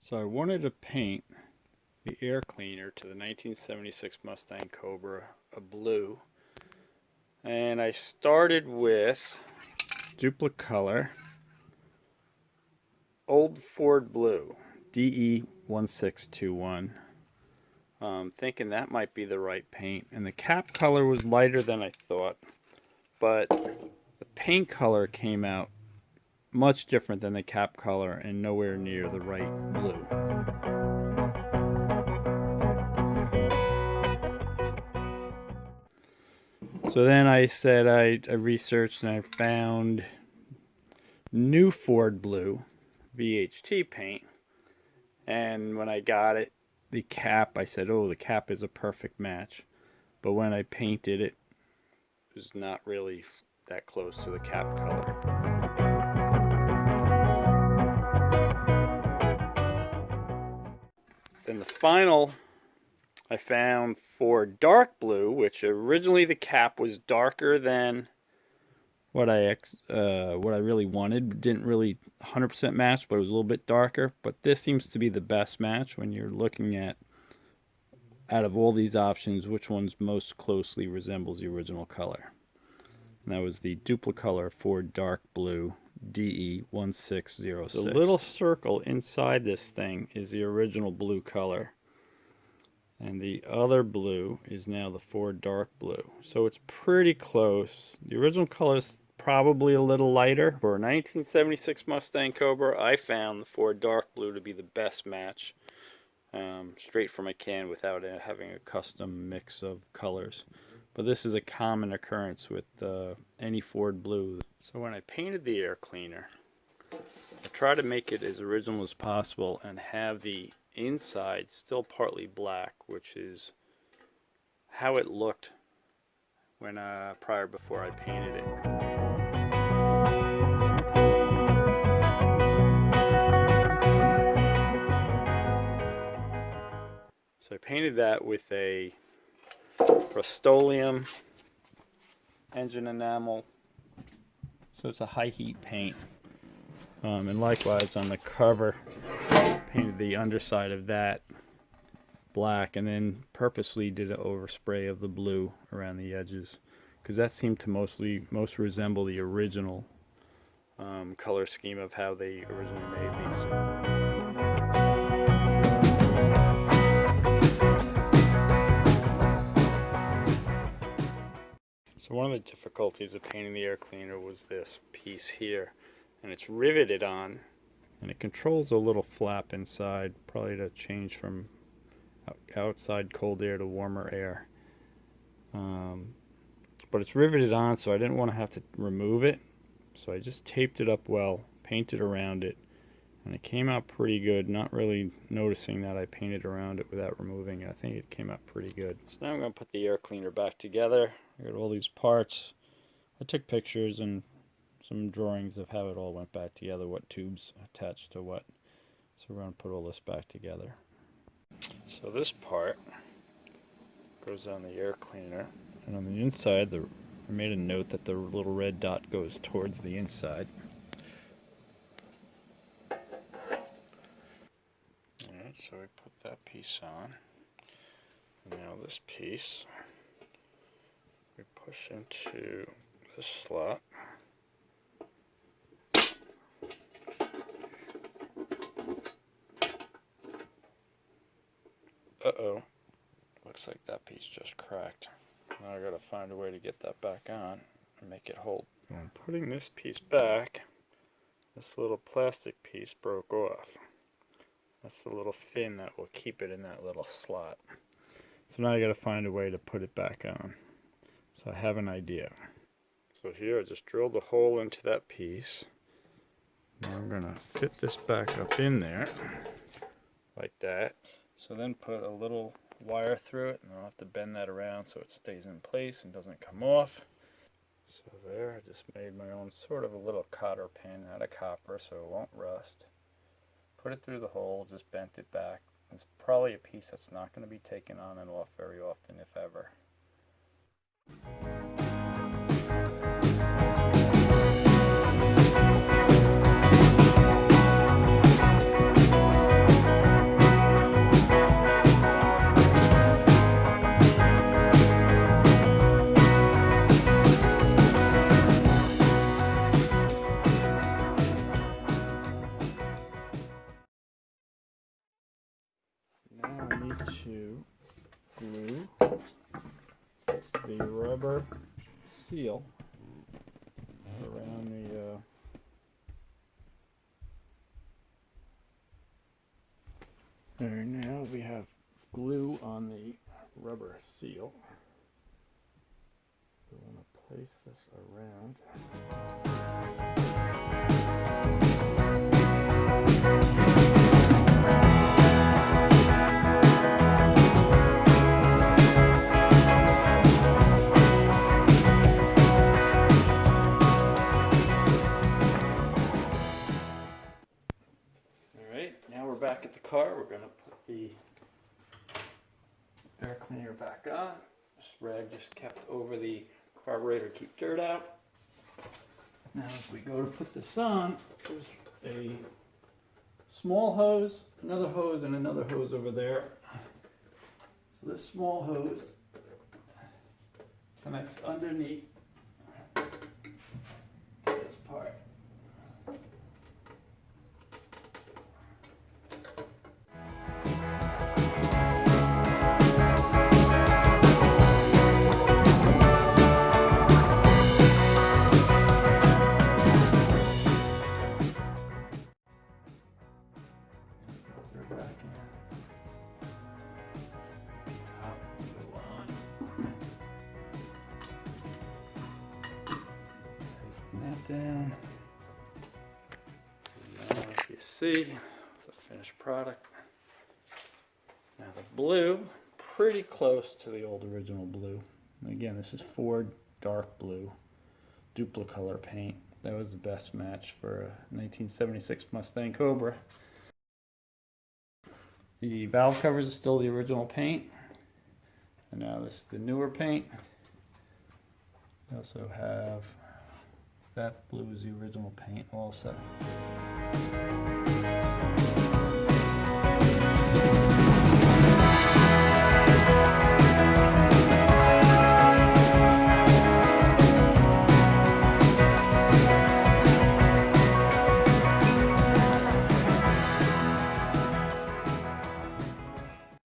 So I wanted to paint the air cleaner to the 1976 Mustang Cobra a blue. And I started with Duplicolor Old Ford Blue, DE1621. Thinking that might be the right paint. And the cap color was lighter than I thought. But the paint color came out much different than the cap color and nowhere near the right blue. So then I said I researched and I found new Ford Blue VHT paint. And when I got it, the cap, I said, oh, the cap is a perfect match. But when I painted it, it was not really that close to the cap color. Then the final I found for dark blue, which originally the cap was darker than what I really wanted. Didn't really 100% match, but it was a little bit darker. But this seems to be the best match when you're looking at, out of all these options, which one's most closely resembles the original color. And that was the Duplicolor Ford Dark Blue DE1606. The little circle inside this thing is the original blue color. And the other blue is now the Ford Dark Blue. So it's pretty close. The original color is probably a little lighter. For a 1976 Mustang Cobra, I found the Ford Dark Blue to be the best match. Straight from a can without having a custom mix of colors. But this is a common occurrence with any Ford Blue. So when I painted the air cleaner, I tried to make it as original as possible and have the inside still partly black, which is how it looked when before I painted it. So I painted that with a Rust-Oleum engine enamel, so it's a high heat paint. And likewise on the cover, painted the underside of that black, and then purposely did an overspray of the blue around the edges, because that seemed to most resemble the original color scheme of how they originally made these. So one of the difficulties of painting the air cleaner was this piece here, and it's riveted on, and it controls a little flap inside, probably to change from outside cold air to warmer air. But it's riveted on, so I didn't want to have to remove it, so I just taped it up well, painted around it, and it came out pretty good. Not really noticing that I painted around it without removing it. I think it came out pretty good. So now I'm going to put the air cleaner back together. I got all these parts. I took pictures and some drawings of how it all went back together, what tubes attached to what. So we're going to put all this back together. So this part goes on the air cleaner, and on the inside I made a note that the little red dot goes towards the inside. Alright, so we put that piece on. Now this piece we push into this slot. Uh-oh, looks like that piece just cracked. Now I gotta find a way to get that back on and make it hold. When putting this piece back, this little plastic piece broke off. That's the little fin that will keep it in that little slot. So now I gotta find a way to put it back on. So I have an idea. So here I just drilled a hole into that piece. Now I'm gonna fit this back up in there, like that. So then put a little wire through it, and I'll have to bend that around so it stays in place and doesn't come off. So there, I just made my own sort of a little cotter pin out of copper so it won't rust. Put it through the hole, just bent it back. It's probably a piece that's not going to be taken on and off very often, if ever. Now I need to glue the rubber seal around the there. Now we have glue on the rubber seal. We want to place this around. Now we're back at the car. We're going to put the air cleaner back on. This rag just kept over the carburetor to keep dirt out. Now if we go to put this on, there's a small hose, another hose, and another hose over there. So this small hose connects underneath this part. Down. Now, if you see the finished product, now the blue, pretty close to the old original blue. And again, this is Ford dark blue, Duplicolor paint. That was the best match for a 1976 Mustang Cobra. The valve covers are still the original paint, and now this is the newer paint. We also have that blue is the original paint also.